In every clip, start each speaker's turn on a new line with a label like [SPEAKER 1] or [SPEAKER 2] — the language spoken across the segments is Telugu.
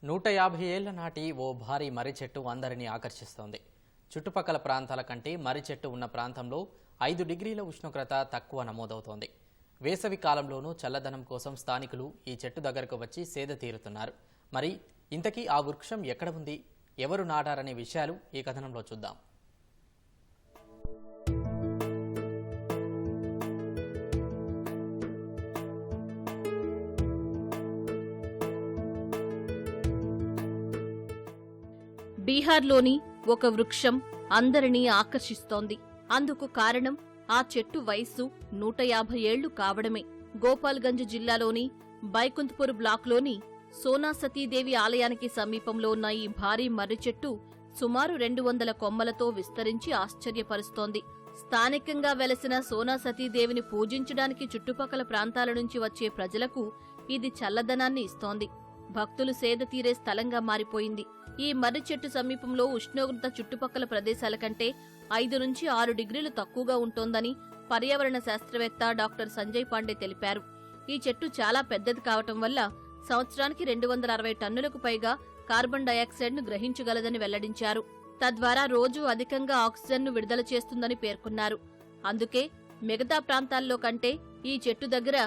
[SPEAKER 1] 150 ఏళ్ల నాటి ఓ భారీ మర్రి చెట్టు అందరినీ ఆకర్షిస్తోంది. చుట్టుపక్కల ప్రాంతాల కంటే మర్రి చెట్టు ఉన్న ప్రాంతంలో 5 డిగ్రీల ఉష్ణోగ్రత తక్కువ నమోదవుతోంది. వేసవి కాలంలోనూ చల్లదనం కోసం స్థానికులు ఈ చెట్టు దగ్గరకు వచ్చి సేద తీరుతున్నారు. మరి ఇంతకీ ఆ వృక్షం ఎక్కడ ఉంది, ఎవరు నాటారనే విషయాలు ఈ కథనంలో చూద్దాం.
[SPEAKER 2] బీహార్లోని ఒక వృక్షం అందరినీ ఆకర్షిస్తోంది. అందుకు కారణం ఆ చెట్టు వయస్సు 150 ఏళ్లు కావడమే. గోపాల్గంజ్ జిల్లాలోని బైకుంత్పూర్ బ్లాక్లోని సోనా సతీదేవి ఆలయానికి సమీపంలో ఉన్న ఈ భారీ మర్రి చెట్టు సుమారు 200 కొమ్మలతో విస్తరించి ఆశ్చర్యపరుస్తోంది. స్థానికంగా వెలసిన సోనా సతీదేవిని పూజించడానికి చుట్టుపక్కల ప్రాంతాల నుంచి వచ్చే ప్రజలకు ఇది చల్లదనాన్ని ఇస్తోంది. భక్తులు సేద తీరే స్థలంగా మారిపోయింది. ఈ మర్రి చెట్టు సమీపంలో ఉష్ణోగ్రత చుట్టుపక్కల ప్రదేశాల కంటే 5 నుంచి 6 డిగ్రీలు తక్కువగా ఉంటోందని పర్యావరణ శాస్త్రవేత్త డాక్టర్ సంజయ్ పాండే తెలిపారు. ఈ చెట్టు చాలా పెద్దది కావటం వల్ల సంవత్సరానికి 260 టన్నులకు పైగా కార్బన్ డయాక్సైడ్ ను గ్రహించగలదని వెల్లడించారు. తద్వారా రోజూ అధికంగా ఆక్సిజన్ ను విడుదల చేస్తుందని పేర్కొన్నారు. అందుకే మిగతా ప్రాంతాల్లో కంటే ఈ చెట్టు దగ్గర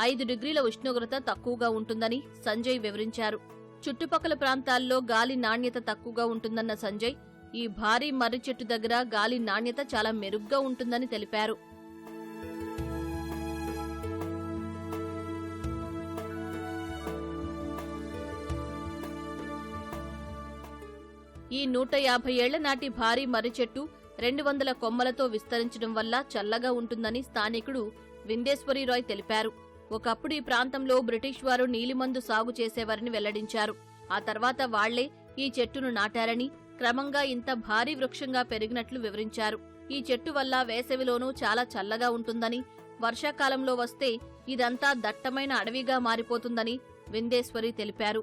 [SPEAKER 2] 5 డిగ్రీల ఉష్ణోగ్రత తక్కువగా ఉంటుందని సంజయ్ వివరించారు. చుట్టుపక్కల ప్రాంతాల్లో గాలి నాణ్యత తక్కువగా ఉంటుందన్న సంజయ్ ఈ భారీ మర్రి చెట్టు దగ్గర గాలి నాణ్యత చాలా మెరుగ్గా ఉంటుందని తెలిపారు. ఈ 150 ఏళ్ల నాటి భారీ మర్రి చెట్టు 200 కొమ్మలతో విస్తరించడం వల్ల చల్లగా ఉంటుందని స్థానికుడు విందేశ్వరి రాయ్ తెలిపారు. ఒకప్పుడు ఈ ప్రాంతంలో బ్రిటిష్ వారు నీలిమందు సాగు చేసేవారని వెల్లడించారు. ఆ తర్వాత వాళ్లే ఈ చెట్టును నాటారని, క్రమంగా ఇంత భారీ వృక్షంగా పెరిగినట్లు వివరించారు. ఈ చెట్టు వల్ల వేసవిలోనూ చాలా చల్లగా ఉంటుందని, వర్షాకాలంలో వస్తే ఇదంతా దట్టమైన అడవిగా మారిపోతుందని విందేశ్వరి తెలిపారు.